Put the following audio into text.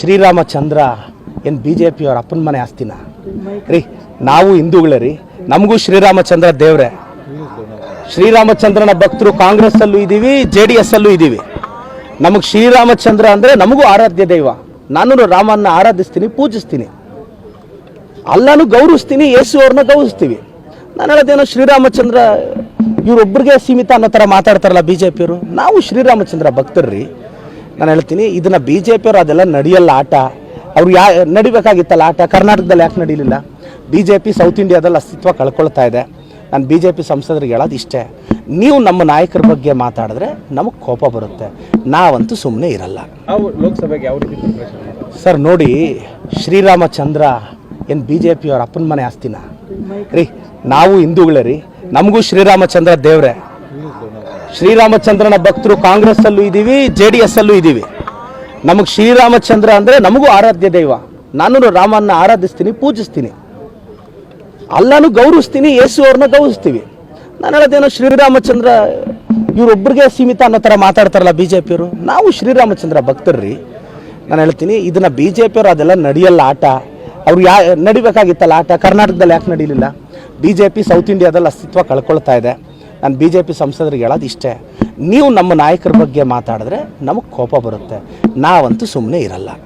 ಶ್ರೀರಾಮಚಂದ್ರ ಏನು BJP ಅವ್ರ ಅಪ್ಪನ ಮನೆ ಆಸ್ತಿನ ರೀ? ನಾವು ಹಿಂದೂಗಳೇ ರೀ, ನಮಗೂ ಶ್ರೀರಾಮಚಂದ್ರ ದೇವ್ರೆ. ಶ್ರೀರಾಮಚಂದ್ರನ ಭಕ್ತರು ಕಾಂಗ್ರೆಸ್ಸಲ್ಲೂ ಇದ್ದೀವಿ, JDS ಅಲ್ಲೂ ಇದ್ದೀವಿ. ನಮಗೆ ಶ್ರೀರಾಮಚಂದ್ರ ಅಂದರೆ ನಮಗೂ ಆರಾಧ್ಯ ದೈವ. ನಾನು ರಾಮನ್ನ ಆರಾಧಿಸ್ತೀನಿ, ಪೂಜಿಸ್ತೀನಿ, ಅಲ್ಲನೂ ಗೌರವಿಸ್ತೀನಿ, ಯೇಸು ಅವ್ರನ್ನ ಗೌರವಿಸ್ತೀವಿ. ನಾನು ಹೇಳೋದೇನೋ ಶ್ರೀರಾಮಚಂದ್ರ ಇವರೊಬ್ಬರಿಗೆ ಸೀಮಿತ ಅನ್ನೋ ಥರ ಮಾತಾಡ್ತಾರಲ್ಲ BJP ಅವರು. ನಾವು ಶ್ರೀರಾಮಚಂದ್ರ ಭಕ್ತರ್ರಿ. ನಾನು ಹೇಳ್ತೀನಿ, ಇದನ್ನು BJP ಅವರು ಅದೆಲ್ಲ ನಡೆಯಲ್ಲ ಆಟ. ಅವ್ರು ನಡಿಬೇಕಾಗಿತ್ತಲ್ಲ ಆಟ, ಕರ್ನಾಟಕದಲ್ಲಿ ಯಾಕೆ ನಡೀಲಿಲ್ಲ? BJP ಸೌತ್ ಇಂಡಿಯಾದಲ್ಲಿ ಅಸ್ತಿತ್ವ ಕಳ್ಕೊಳ್ತಾ ಇದೆ. ನಾನು BJP ಸಂಸದರಿಗೆ ಹೇಳೋದು ಇಷ್ಟೇ, ನೀವು ನಮ್ಮ ನಾಯಕರ ಬಗ್ಗೆ ಮಾತಾಡಿದ್ರೆ ನಮಗೆ ಕೋಪ ಬರುತ್ತೆ, ನಾವಂತೂ ಸುಮ್ಮನೆ ಇರಲ್ಲ. ಲೋಕಸಭೆಗೆ ಯಾವ ರೀತಿ ಸರ್ ನೋಡಿ, ಶ್ರೀರಾಮಚಂದ್ರ ಏನು BJP ಅವ್ರ ಅಪ್ಪನ ಮನೆ ಆಸ್ತಿನ ರೀ? ನಾವು ಹಿಂದೂಗಳೇ ರೀ, ನಮಗೂ ಶ್ರೀರಾಮಚಂದ್ರ ದೇವ್ರೆ. ಶ್ರೀರಾಮಚಂದ್ರನ ಭಕ್ತರು ಕಾಂಗ್ರೆಸ್ಸಲ್ಲೂ ಇದ್ದೀವಿ, JDS ಅಲ್ಲೂ ಇದ್ದೀವಿ. ನಮಗೆ ಶ್ರೀರಾಮಚಂದ್ರ ಅಂದರೆ ನಮಗೂ ಆರಾಧ್ಯ ದೈವ. ನಾನು ರಾಮನ್ನ ಆರಾಧಿಸ್ತೀನಿ, ಪೂಜಿಸ್ತೀನಿ, ಅಲ್ಲನೂ ಗೌರವಿಸ್ತೀನಿ, ಯೇಸು ಅವ್ರನ್ನ ಗೌರವಿಸ್ತೀವಿ. ನಾನು ಹೇಳೋದೇನೋ ಶ್ರೀರಾಮಚಂದ್ರ ಇವರೊಬ್ಬರಿಗೆ ಸೀಮಿತ ಅನ್ನೋ ಥರ ಮಾತಾಡ್ತಾರಲ್ಲ BJP ಅವರು. ನಾವು ಶ್ರೀರಾಮಚಂದ್ರ ಭಕ್ತರ್ರಿ. ನಾನು ಹೇಳ್ತೀನಿ, ಇದನ್ನು BJP ಅವರು ಅದೆಲ್ಲ ನಡೆಯಲ್ಲ ಆಟ. ಅವ್ರು ನಡಿಬೇಕಾಗಿತ್ತಲ್ಲ ಆಟ, ಕರ್ನಾಟಕದಲ್ಲಿ ಯಾಕೆ ನಡೀಲಿಲ್ಲ? BJP ಸೌತ್ ಇಂಡಿಯಾದಲ್ಲಿ ಅಸ್ತಿತ್ವ ಕಳ್ಕೊಳ್ತಾ ಇದೆ. ನಾನು BJP ಸಂಸದರಿಗೆ ಹೇಳೋದು ಇಷ್ಟೇ, ನೀವು ನಮ್ಮ ನಾಯಕರ ಬಗ್ಗೆ ಮಾತಾಡಿದ್ರೆ ನಮಗೆ ಕೋಪ ಬರುತ್ತೆ, ನಾವಂತೂ ಸುಮ್ಮನೆ ಇರಲ್ಲ.